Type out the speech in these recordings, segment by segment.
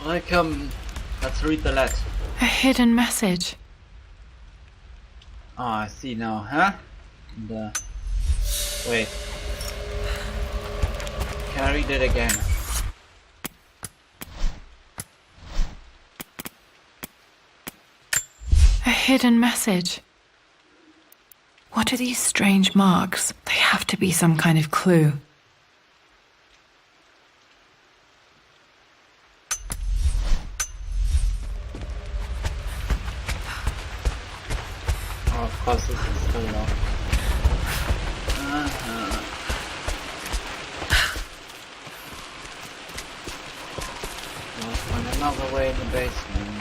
Let's read the letter. A hidden message. Oh, I see now, huh? Wait. Can I read it again? A hidden message. What are these strange marks? They have to be some kind of clue. Oh, of course this is still locked. I'll find another way in the basement.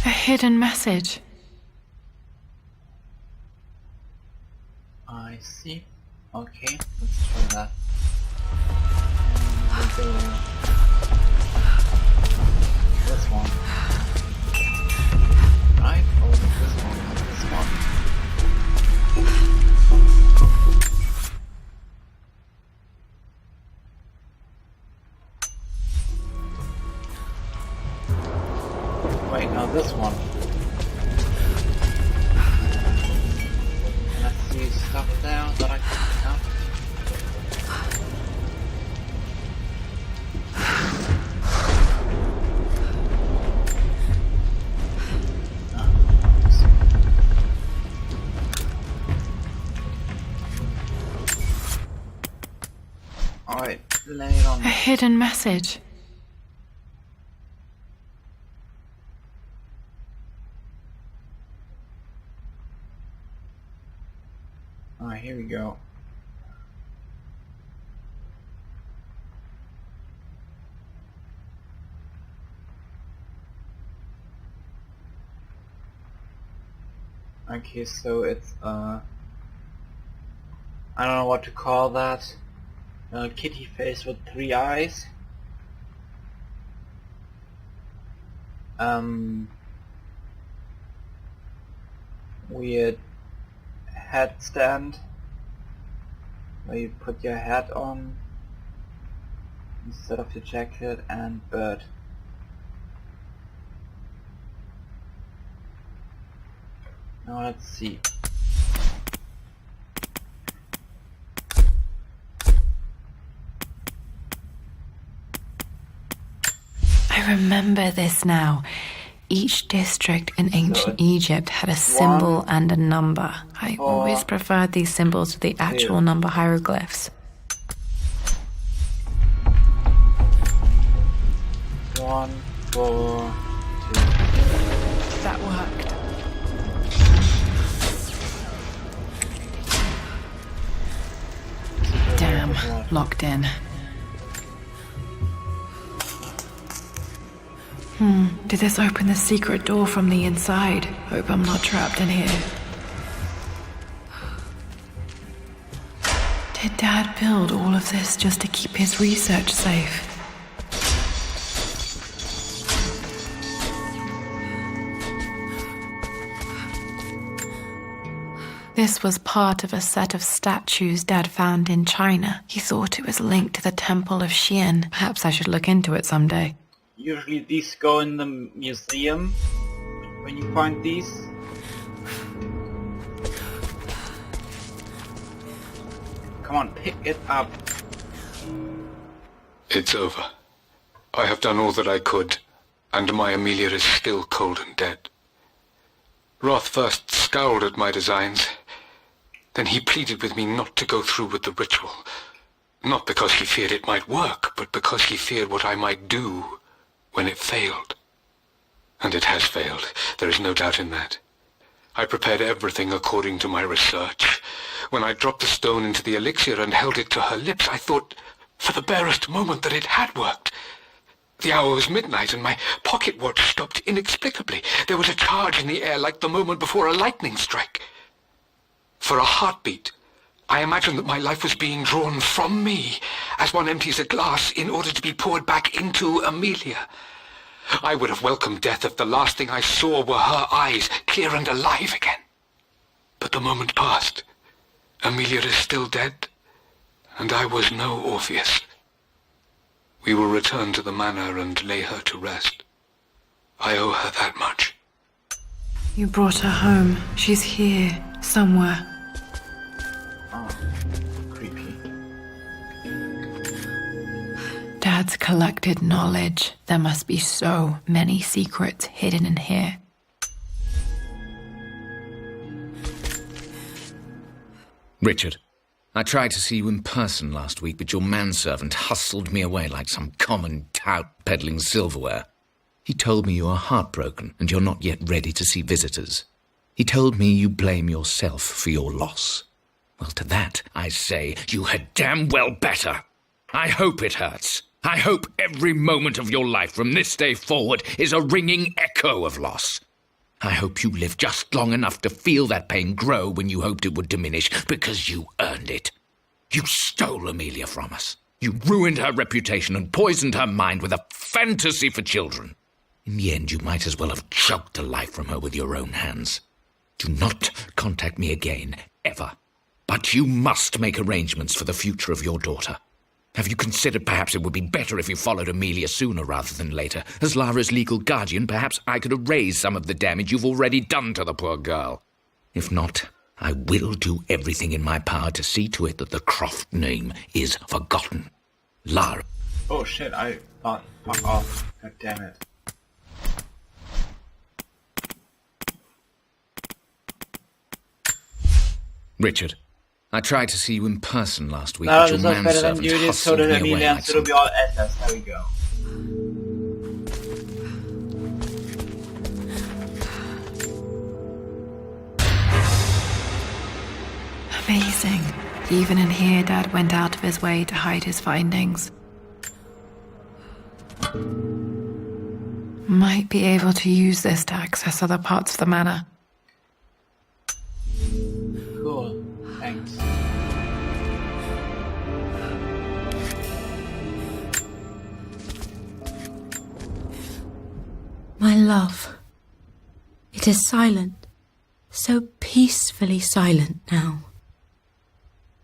A hidden message. I see. Okay, let's try that. And we go this one. Right? Oh, this one, not this one. Wait, no, this one. Can I see stuff there that I can pick up? Alright, lay it on. A hidden message. Alright, here we go. Okay, so it's I don't know what to call that. A kitty face with 3 eyes. Weird headstand where you put your hat on instead of your jacket, and bird. Now let's see. I remember this now. Each district in ancient Egypt had a symbol and a number. I always preferred these symbols to the actual number hieroglyphs. 1, 4, 2. That worked. Damn, locked in. Did this open the secret door from the inside? Hope I'm not trapped in here. Did Dad build all of this just to keep his research safe? This was part of a set of statues Dad found in China. He thought it was linked to the Temple of Xian. Perhaps I should look into it someday. Usually these go in the museum when you find these. Come on, pick it up. It's over. I have done all that I could, and my Amelia is still cold and dead. Roth first scowled at my designs. Then he pleaded with me not to go through with the ritual. Not because he feared it might work, but because he feared what I might do when it failed. And it has failed. There is no doubt in that. I prepared everything according to my research. When I dropped the stone into the elixir and held it to her lips, I thought for the barest moment that it had worked. The hour was midnight and my pocket watch stopped inexplicably. There was a charge in the air like the moment before a lightning strike. For a heartbeat, I imagined that my life was being drawn from me as one empties a glass in order to be poured back into Amelia. I would have welcomed death if the last thing I saw were her eyes, clear and alive again. But the moment passed. Amelia is still dead, and I was no Orpheus. We will return to the manor and lay her to rest. I owe her that much. You brought her home. She's here, somewhere. Oh, creepy. Dad's collected knowledge. There must be so many secrets hidden in here. Richard, I tried to see you in person last week, but your manservant hustled me away like some common tout peddling silverware. He told me you are heartbroken and you're not yet ready to see visitors. He told me you blame yourself for your loss. Well, to that I say you had damn well better. I hope it hurts. I hope every moment of your life from this day forward is a ringing echo of loss. I hope you live just long enough to feel that pain grow when you hoped it would diminish, because you earned it. You stole Amelia from us. You ruined her reputation and poisoned her mind with a fantasy for children. In the end, you might as well have choked the life from her with your own hands. Do not contact me again, ever. But you must make arrangements for the future of your daughter. Have you considered perhaps it would be better if you followed Amelia sooner rather than later? As Lara's legal guardian, perhaps I could erase some of the damage you've already done to the poor girl. If not, I will do everything in my power to see to it that the Croft name is forgotten. Lara. Oh shit, I thought, fuck off. God damn it. Richard, I tried to see you in person last week, No, but your this was better than manservant you did, so hustled did me away Amelia, like so it'll some... be all Atlas. There we go. Amazing. Even in here, Dad went out of his way to hide his findings. Might be able to use this to access other parts of the manor. Cool. Thanks. My love, it is silent, so peacefully silent now.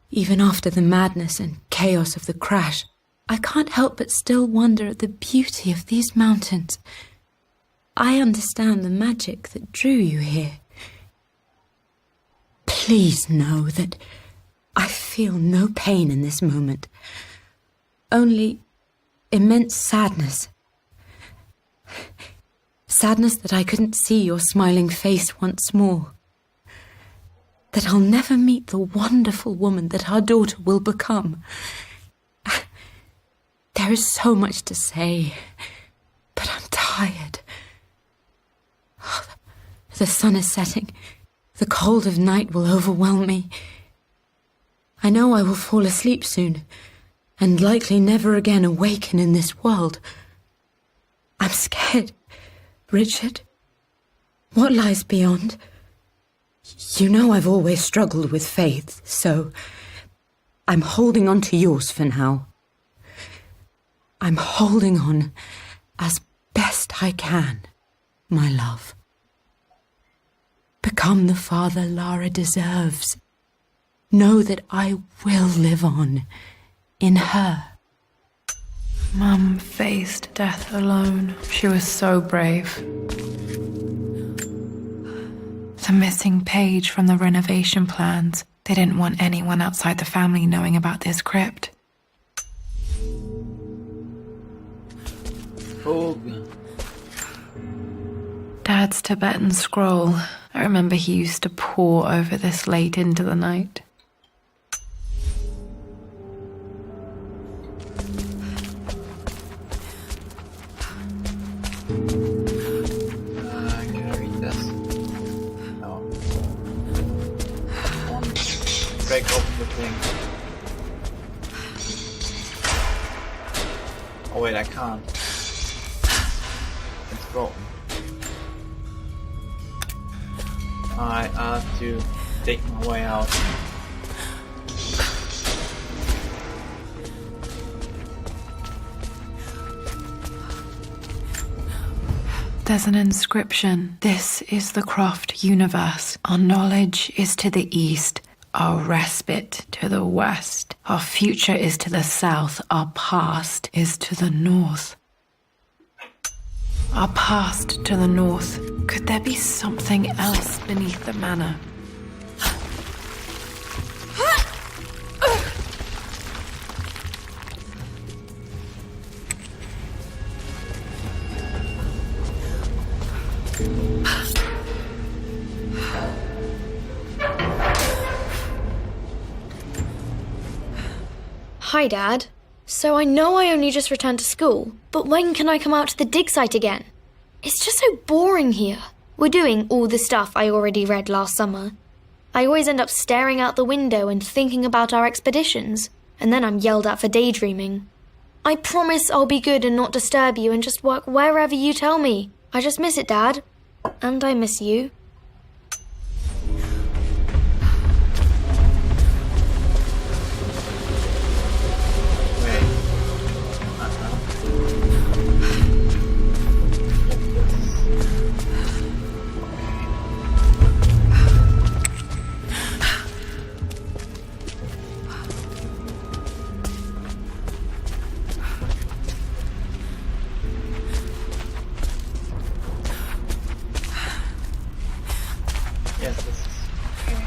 Even after the madness and chaos of the crash, I can't help but still wonder at the beauty of these mountains. I understand the magic that drew you here. Please know that I feel no pain in this moment, only immense sadness. Sadness that I couldn't see your smiling face once more. That I'll never meet the wonderful woman that our daughter will become. There is so much to say, but I'm tired. The sun is setting. The cold of night will overwhelm me. I know I will fall asleep soon, and likely never again awaken in this world. I'm scared. Richard, what lies beyond? You know I've always struggled with faith, so I'm holding on to yours for now. I'm holding on as best I can, my love. Become the father Lara deserves. Know that I will live on in her. Mum faced death alone. She was so brave. The missing page from the renovation plans. They didn't want anyone outside the family knowing about this crypt. Oh. Dad's Tibetan scroll. I remember he used to pore over this late into the night. Can I read this? No. Break open the thing. Oh wait, I can't. It's broken. I have to dig my way out. There's an inscription. This is the Croft universe. Our knowledge is to the east, our respite to the west. Our future is to the south, our past is to the north. Our past to the north. Could there be something else beneath the manor? Hi, Dad. So I know I only just returned to school, but when can I come out to the dig site again? It's just so boring here. We're doing all the stuff I already read last summer. I always end up staring out the window and thinking about our expeditions, and then I'm yelled at for daydreaming. I promise I'll be good and not disturb you and just work wherever you tell me. I just miss it, Dad. And I miss you. Yes, this is okay.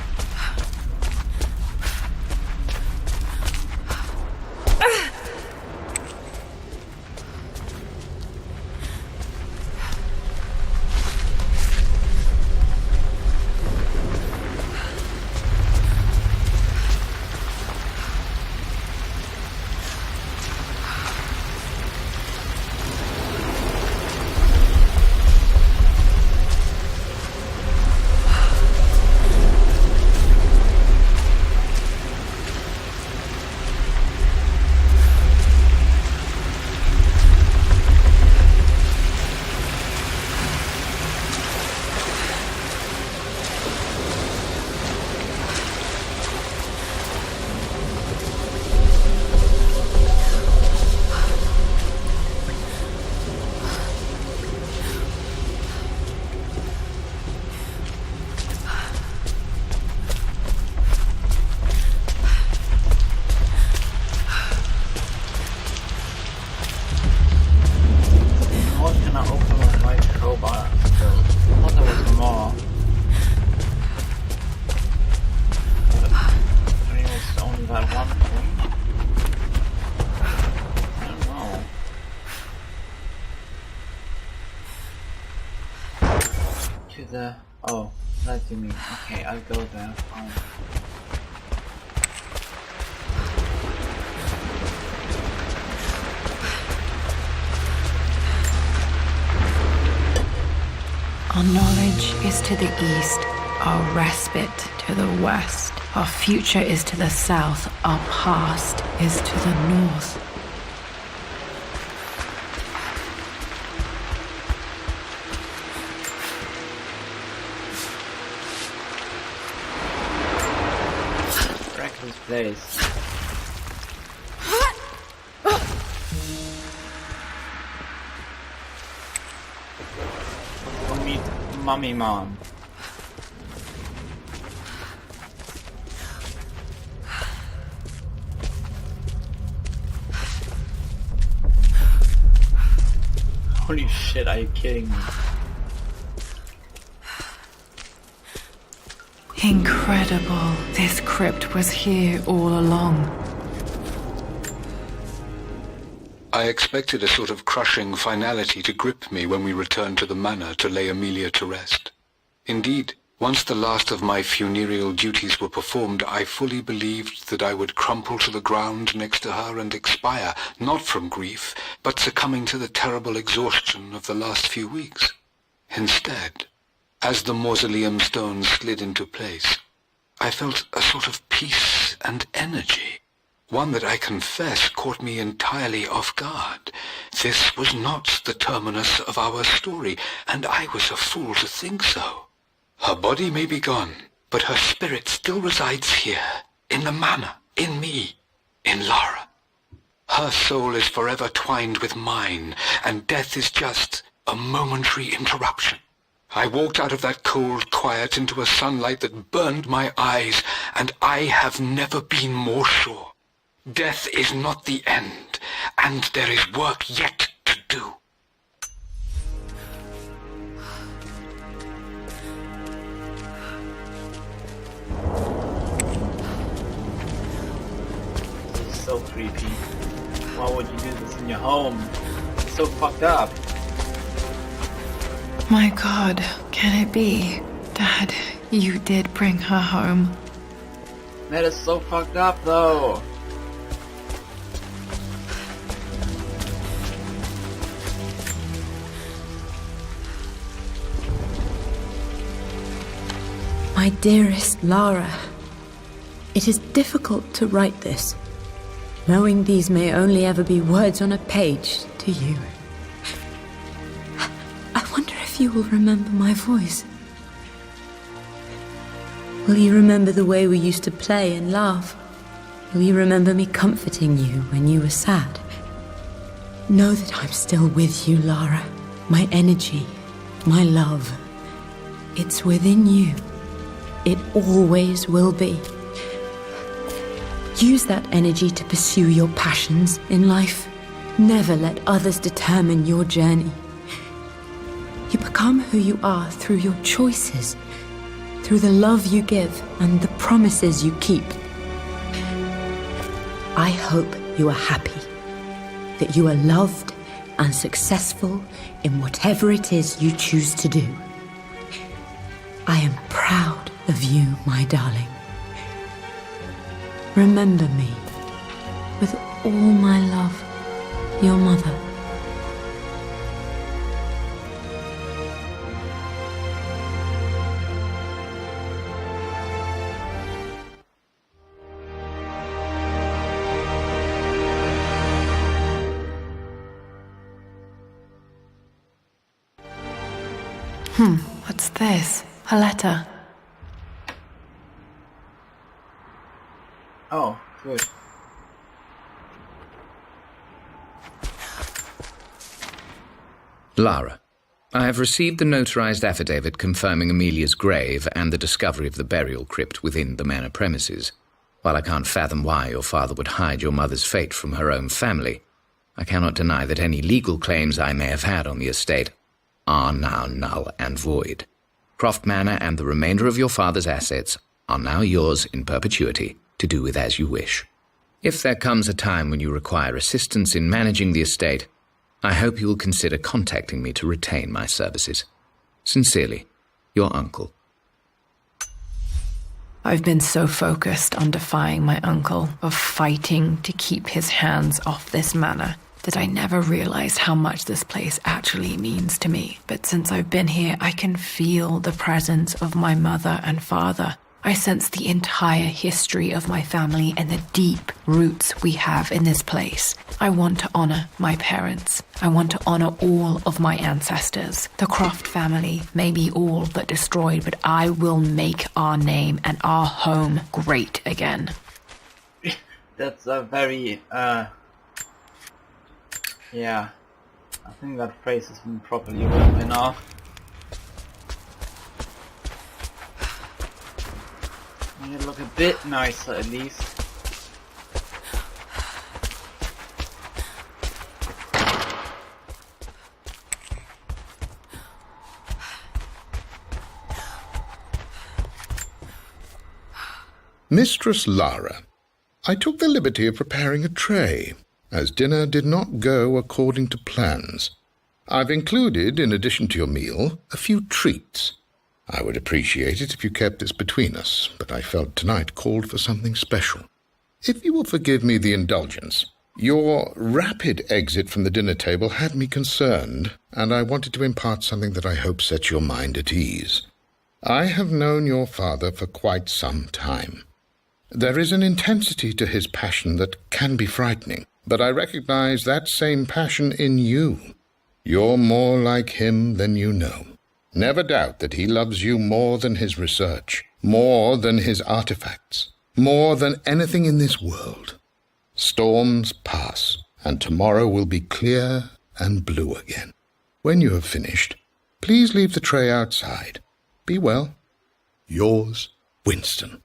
Oh, that you mean. Okay, I'll go there. Our knowledge is to the east, our respite to the west. Our future is to the south, our past is to the north. Reckless place. Go meet Mummy Mom. Holy shit, are you kidding me? Incredible. This crypt was here all along. I expected a sort of crushing finality to grip me when we returned to the manor to lay Amelia to rest. Indeed, once the last of my funereal duties were performed, I fully believed that I would crumple to the ground next to her and expire, not from grief, but succumbing to the terrible exhaustion of the last few weeks. Instead, as the mausoleum stones slid into place, I felt a sort of peace and energy. One that I confess caught me entirely off guard. This was not the terminus of our story, and I was a fool to think so. Her body may be gone, but her spirit still resides here, in the manor, in me, in Lara. Her soul is forever twined with mine, and death is just a momentary interruption. I walked out of that cold quiet into a sunlight that burned my eyes, and I have never been more sure. Death is not the end, and there is work yet to do. This is so creepy. Why would you do this in your home? It's so fucked up. My God, can it be? Dad, you did bring her home. That is so fucked up though. My dearest Lara, it is difficult to write this, knowing these may only ever be words on a page to you. I wonder if you will remember my voice. Will you remember the way we used to play and laugh? Will you remember me comforting you when you were sad? Know that I'm still with you, Lara. My energy, my love, it's within you. It always will be. Use that energy to pursue your passions in life. Never let others determine your journey. You become who you are through your choices, through the love you give and the promises you keep. I hope you are happy, that you are loved and successful in whatever it is you choose to do. I am proud of you, my darling. Remember me, with all my love, your mother. What's this? A letter. Oh, good. Lara, I have received the notarized affidavit confirming Amelia's grave and the discovery of the burial crypt within the manor premises. While I can't fathom why your father would hide your mother's fate from her own family, I cannot deny that any legal claims I may have had on the estate are now null and void. Croft Manor and the remainder of your father's assets are now yours in perpetuity, to do with as you wish. If there comes a time when you require assistance in managing the estate, I hope you will consider contacting me to retain my services. Sincerely, your uncle. I've been so focused on defying my uncle, of fighting to keep his hands off this manor, that I never realized how much this place actually means to me. But since I've been here, I can feel the presence of my mother and father. I sense the entire history of my family and the deep roots we have in this place. I want to honor my parents. I want to honor all of my ancestors. The Croft family may be all but destroyed, but I will make our name and our home great again. That's a very, yeah. I think that phrase has been properly written enough. You look a bit nicer at least. Mistress Lara, I took the liberty of preparing a tray, as dinner did not go according to plans. I've included, in addition to your meal, a few treats. I would appreciate it if you kept this between us, but I felt tonight called for something special. If you will forgive me the indulgence, your rapid exit from the dinner table had me concerned, and I wanted to impart something that I hope sets your mind at ease. I have known your father for quite some time. There is an intensity to his passion that can be frightening, but I recognize that same passion in you. You're more like him than you know. Never doubt that he loves you more than his research, more than his artifacts, more than anything in this world. Storms pass, and tomorrow will be clear and blue again. When you have finished, please leave the tray outside. Be well. Yours, Winston.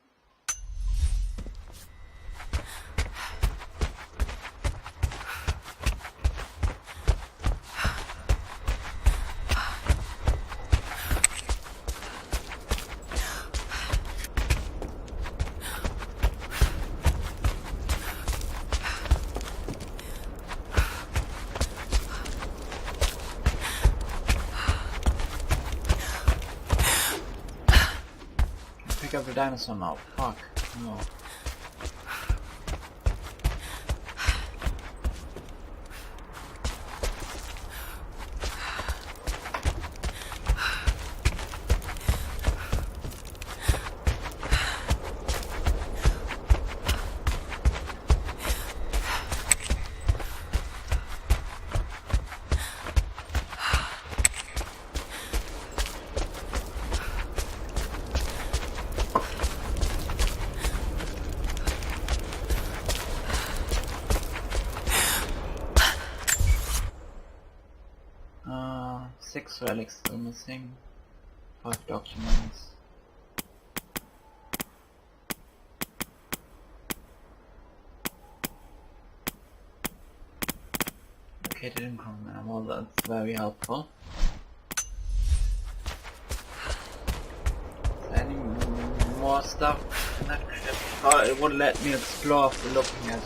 Pick up the dinosaur now. Fuck. No. Six relics still missing. 5 documents. Located in common. Well, that's very helpful. Any more stuff in that ship? Oh, it won't let me explore after looking at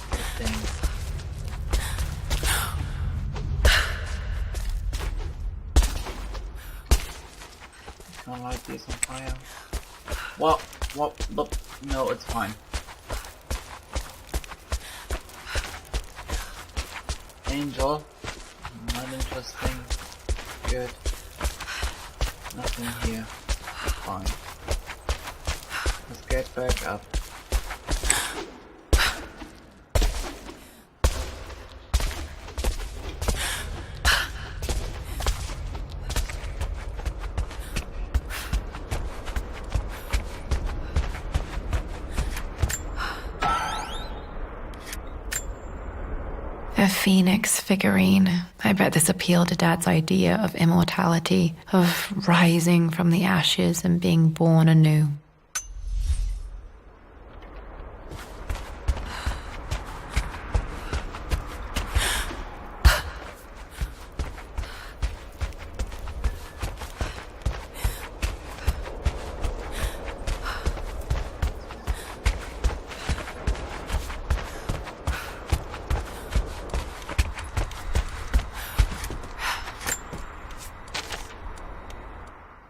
the things. Can't light these on fire. What? Look, no, it's fine. Angel, not interesting. Good. Nothing here. Fine. Let's get back up. A phoenix figurine. I bet this appealed to Dad's idea of immortality, of rising from the ashes and being born anew.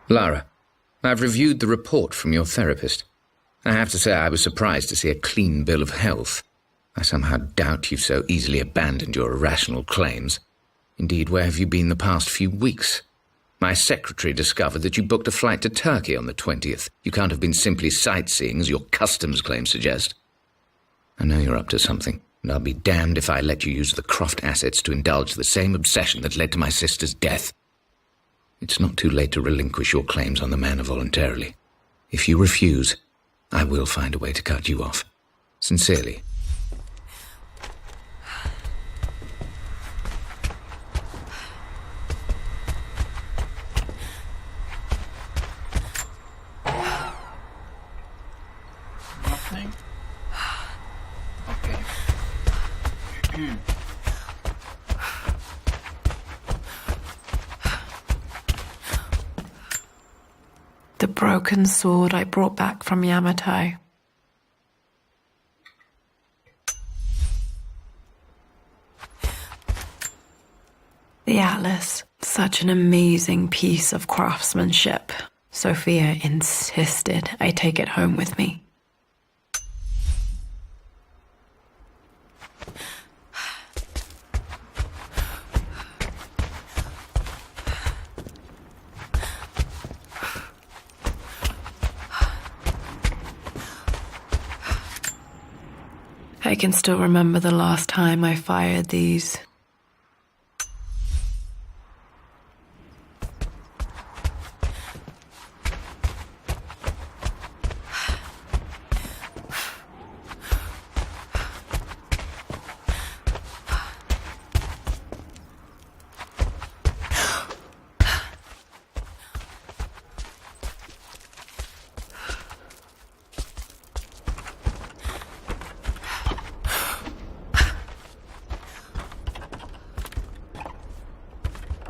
Lara, I've reviewed the report from your therapist. I have to say I was surprised to see a clean bill of health. I somehow doubt you've so easily abandoned your irrational claims. Indeed, where have you been the past few weeks? My secretary discovered that you booked a flight to Turkey on the 20th. You can't have been simply sightseeing, as your customs claims suggest. I know you're up to something, and I'll be damned if I let you use the Croft assets to indulge the same obsession that led to my sister's death. It's not too late to relinquish your claims on the manor voluntarily. If you refuse, I will find a way to cut you off. Sincerely. Nothing? Okay. The broken sword I brought back from Yamato. The atlas, such an amazing piece of craftsmanship. Sophia insisted I take it home with me. I can still remember the last time I fired these.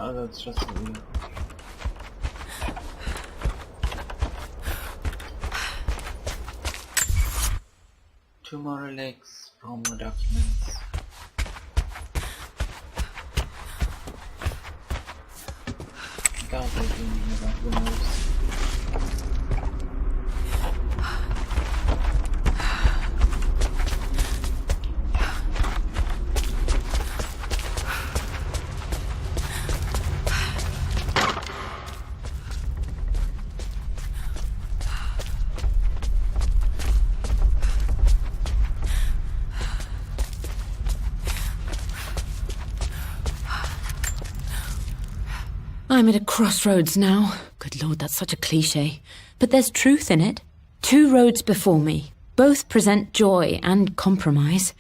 Oh, that's just a wheel. Two more relics, 4 more documents. God, they're thinking about the most. I'm at a crossroads now. Good Lord, that's such a cliche. But there's truth in it. 2 roads before me. Both present joy and compromise.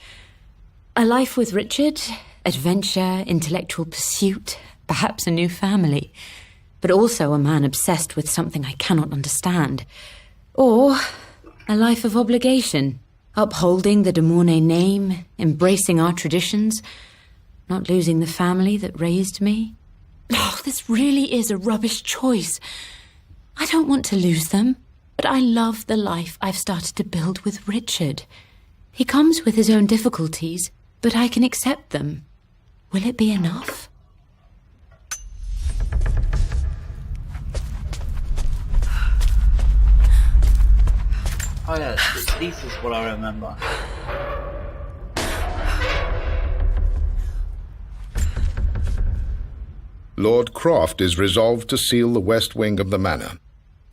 A life with Richard, adventure, intellectual pursuit, perhaps a new family. But also a man obsessed with something I cannot understand. Or a life of obligation, upholding the de Mornay name, embracing our traditions, not losing the family that raised me. Oh, this really is a rubbish choice. I don't want to lose them, but I love the life I've started to build with Richard. He comes with his own difficulties, but I can accept them. Will it be enough? Oh yeah, this is what I remember. Lord Croft is resolved to seal the west wing of the manor.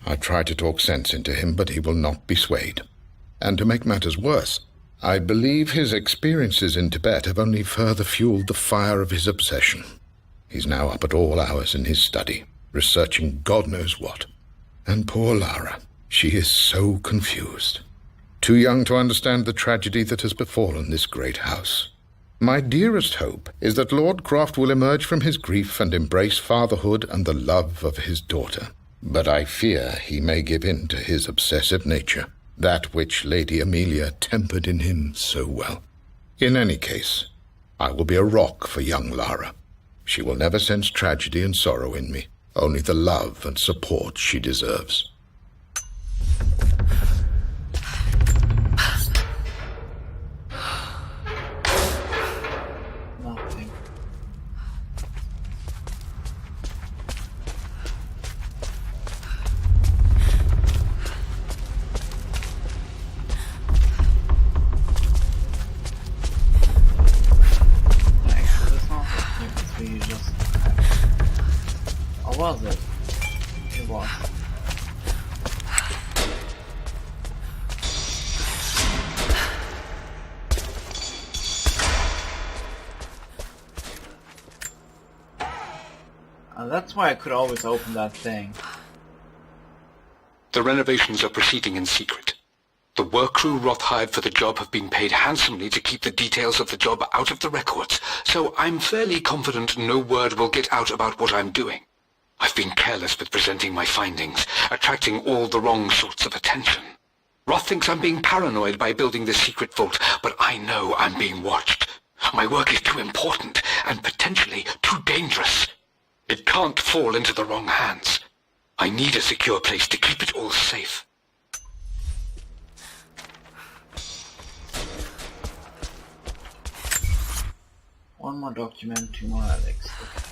I try to talk sense into him, but he will not be swayed. And to make matters worse, I believe his experiences in Tibet have only further fueled the fire of his obsession. He's now up at all hours in his study, researching God knows what. And poor Lara, she is so confused. Too young to understand the tragedy that has befallen this great house. My dearest hope is that Lord Croft will emerge from his grief and embrace fatherhood and the love of his daughter. But I fear he may give in to his obsessive nature, that which Lady Amelia tempered in him so well. In any case, I will be a rock for young Lara. She will never sense tragedy and sorrow in me, only the love and support she deserves. Nothing. Actually, it's not something, it's really just... Or was it? It was. And that's why I could always open that thing. The renovations are proceeding in secret. The work crew Roth hired for the job have been paid handsomely to keep the details of the job out of the records, so I'm fairly confident no word will get out about what I'm doing. I've been careless with presenting my findings, attracting all the wrong sorts of attention. Roth thinks I'm being paranoid by building this secret vault, but I know I'm being watched. My work is too important and potentially too dangerous. It can't fall into the wrong hands. I need a secure place to keep it all safe. One more document, 2 more relics. Okay.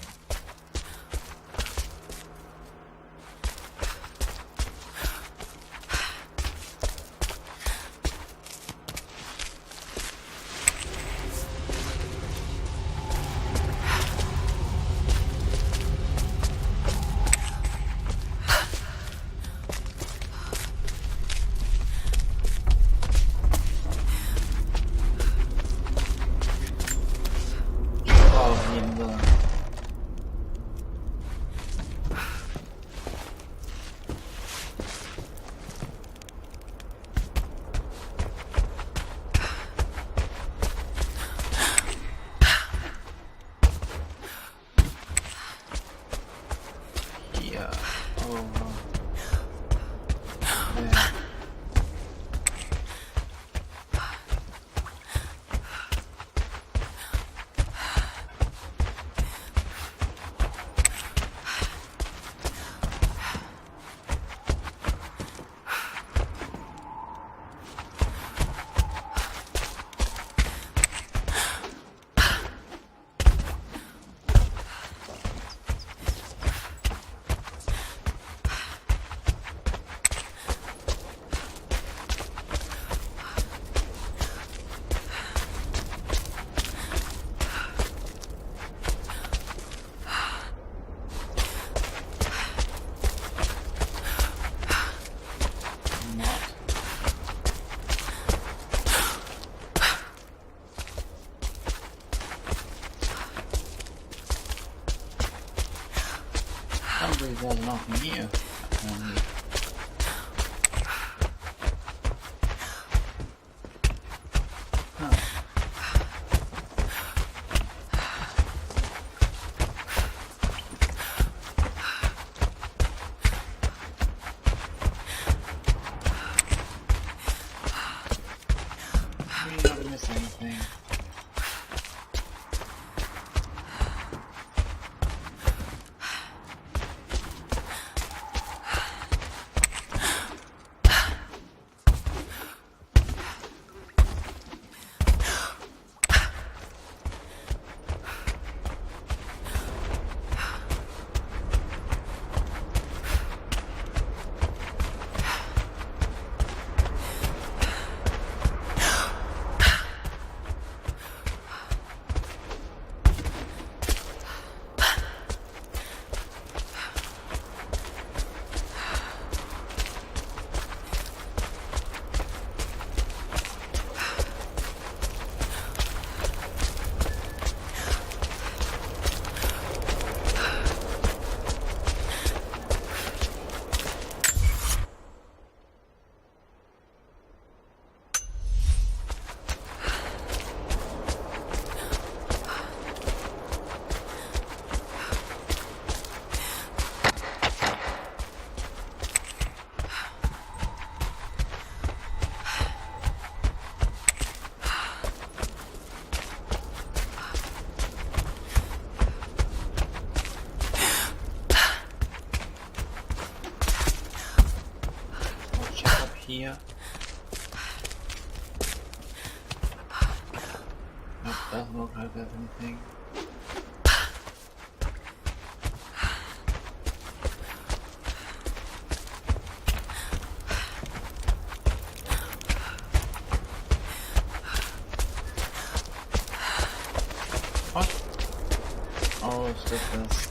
there's nothing here. We don't miss anything. Here. Nope, doesn't look like there's anything. What? Oh, it's just this.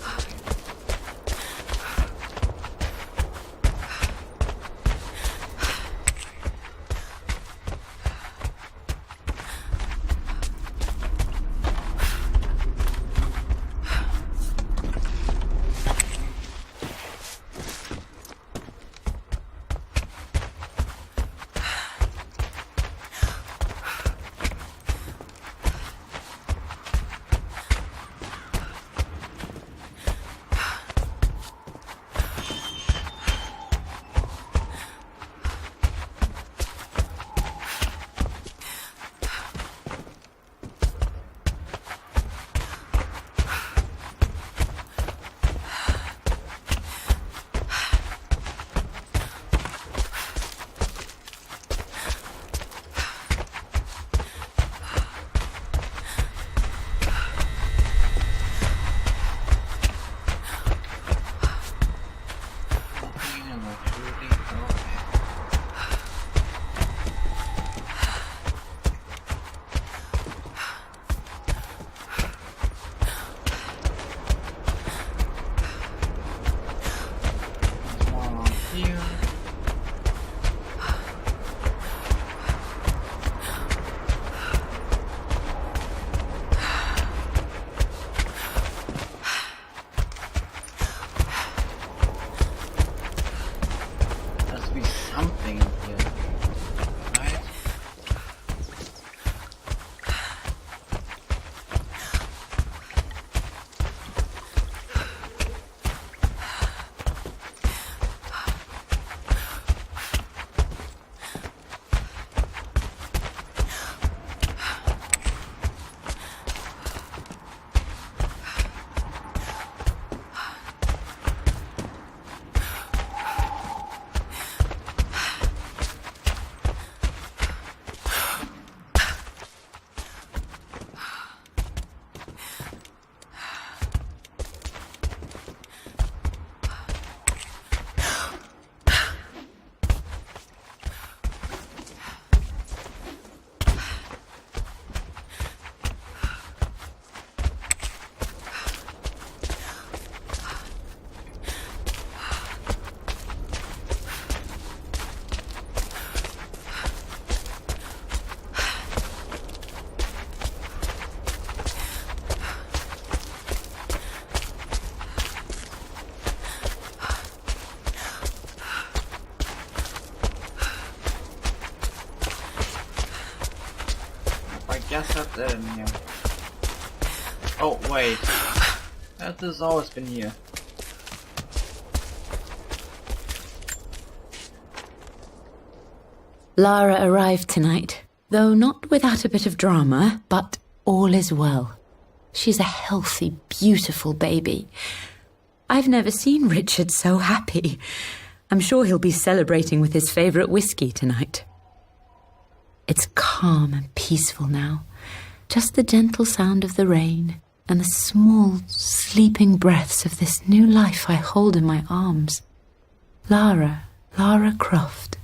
I guess that's it in here. Oh, wait. That has always been here. Lara arrived tonight, though not without a bit of drama, but all is well. She's a healthy, beautiful baby. I've never seen Richard so happy. I'm sure he'll be celebrating with his favourite whiskey tonight. It's calm and peaceful now. Just the gentle sound of the rain and the small, sleeping breaths of this new life I hold in my arms. Lara Croft,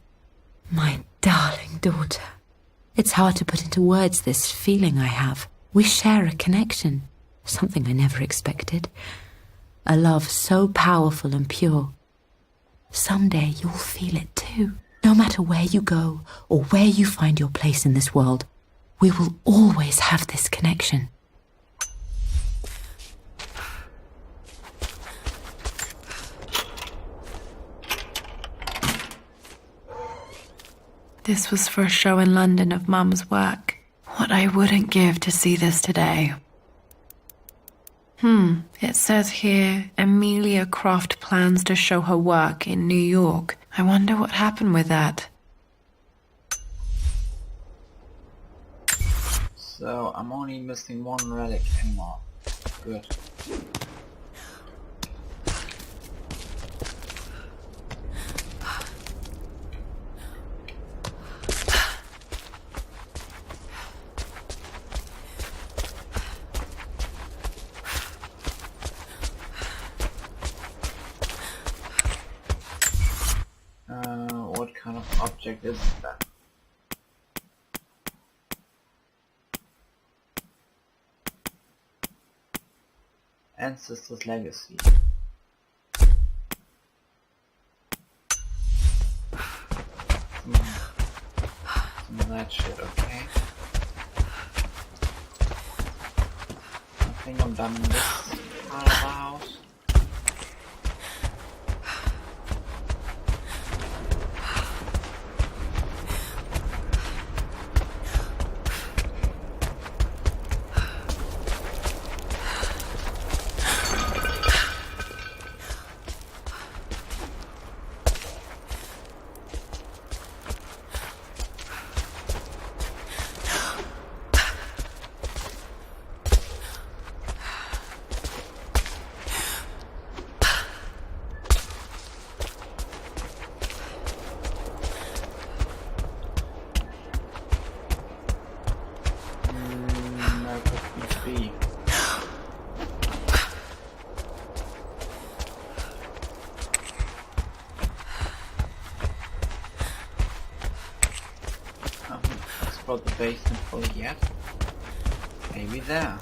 my darling daughter. It's hard to put into words this feeling I have. We share a connection, something I never expected. A love so powerful and pure. Someday you'll feel it too. No matter where you go or where you find your place in this world, we will always have this connection. This was for a show in London of Mum's work. What I wouldn't give to see this today. It says here, Amelia Croft plans to show her work in New York. I wonder what happened with that. So, I'm only missing one relic anymore. Good. What kind of object is that? Ancestor's Legacy. Some of that shit, okay. I think I'm done with this part of the house. The basement fully yet. Maybe there.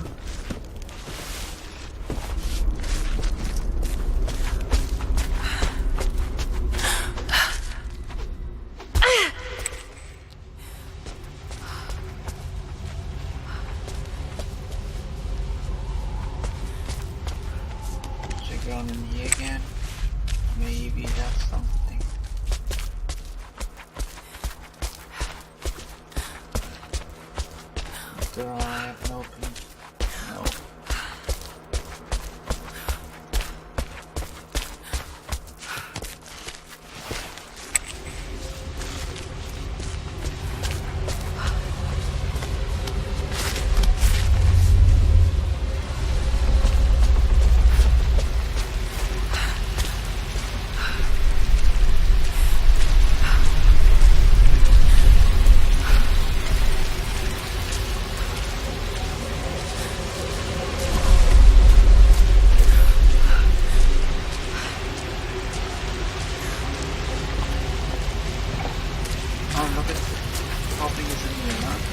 Check around in here again. Maybe that's something. Do I have an open?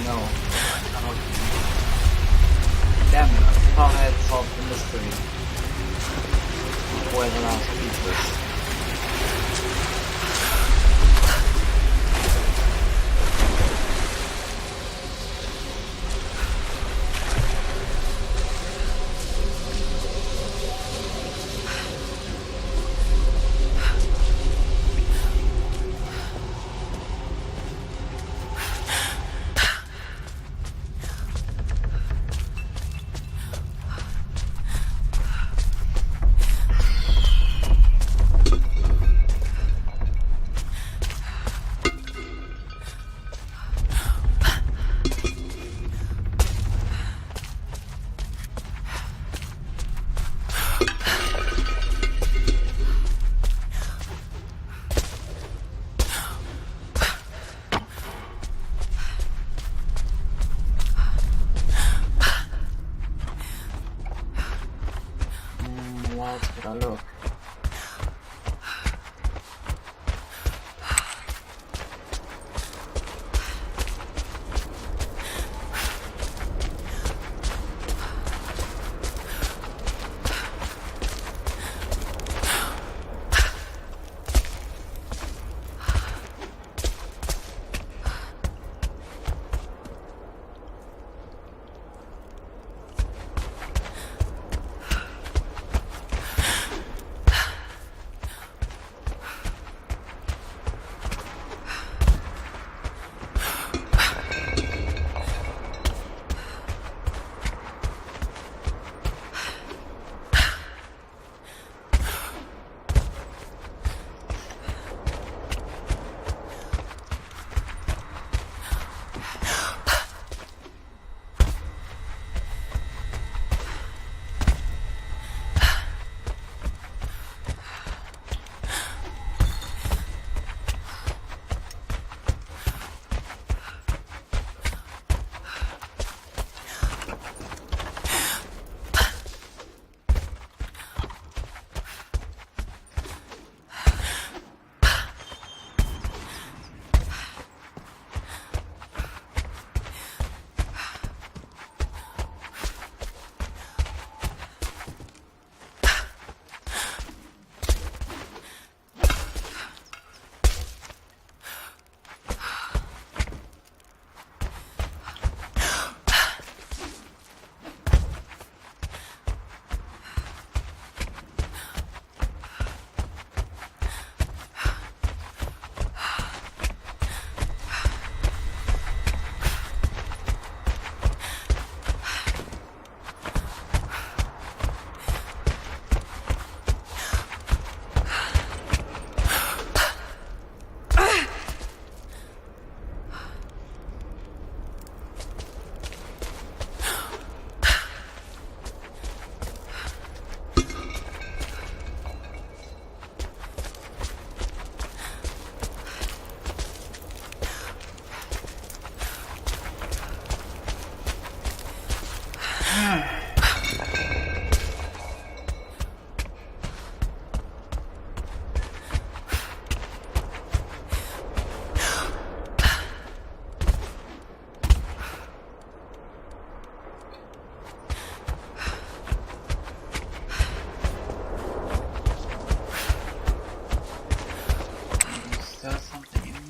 No. Damn it, I thought I had solved the mystery. Where the last piece was.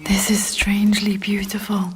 This is strangely beautiful.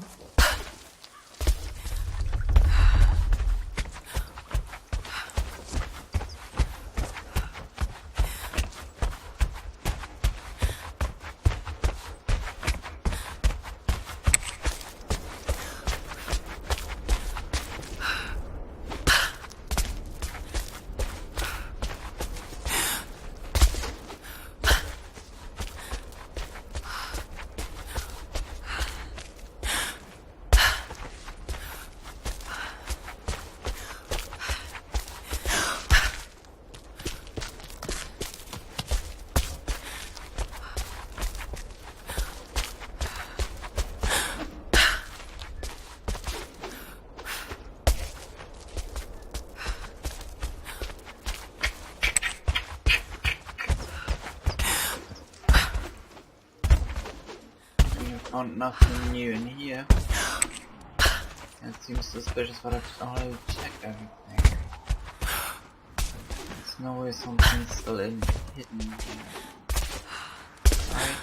Found nothing new in here. It seems suspicious, but I've already checked everything. There's no way something's still hidden here. Right.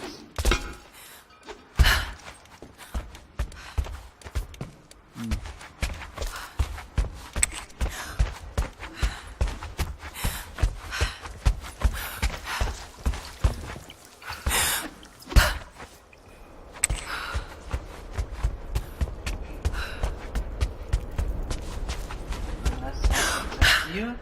Here?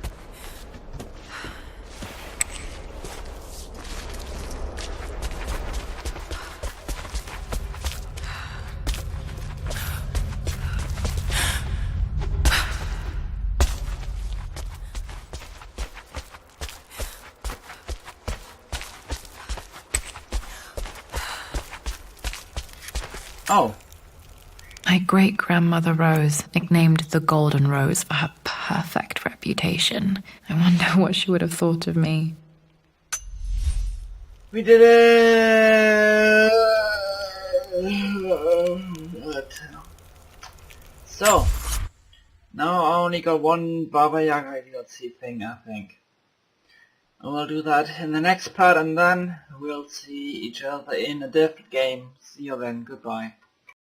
Oh. My great-grandmother Rose, nicknamed the Golden Rose for her perfect reputation. I wonder what she would have thought of me. We did it! So, now I only got one Baba Yaga DLC thing, I think. I will do that in the next part, and then we'll see each other in a different game. See you then, goodbye.